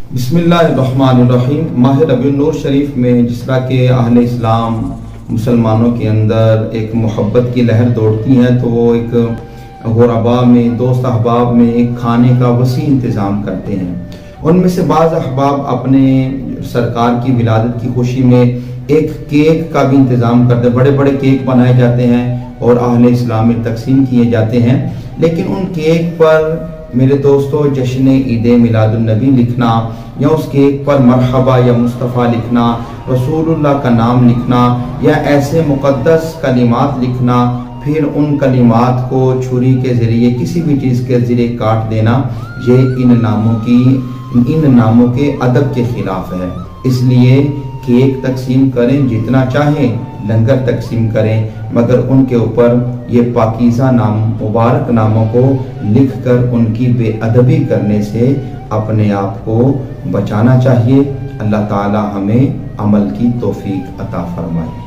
बिस्मिल्लाहिर्रहमानिर्रहीम। माह रबीउन नूर शरीफ में जिस तरह के अहले इस्लाम मुसलमानों के अंदर एक मोहब्बत की लहर दौड़ती है, तो वो एक गुरबा में, दोस्त अहबाब में एक खाने का वसी इंतज़ाम करते हैं। उनमें से बाज़ अहबाब अपने सरकार की विलादत की खुशी में एक केक का भी इंतज़ाम करते हैं। बड़े बड़े केक बनाए जाते हैं और अहले इस्लाम में तकसीम किए जाते हैं। लेकिन उन केक पर मेरे दोस्तों जश्न ईद मिलादुन्नबी लिखना, या उस केक पर मरहबा या मुस्तफ़ा लिखना, रसूलुल्लाह का नाम लिखना, या ऐसे मुक़द्दस कलिमात लिखना, फिर उन कलिमात को छुरी के ज़रिए किसी भी चीज़ के ज़रिए काट देना, ये इन नामों के अदब के ख़िलाफ़ है। इसलिए केक तकसीम करें जितना चाहें, लंगर तकसीम करें, मगर उनके ऊपर ये पाकीज़ा नाम, मुबारक नामों को लिखकर उनकी बेअदबी करने से अपने आप को बचाना चाहिए। अल्लाह ताला हमें अमल की तौफीक अता फरमाए।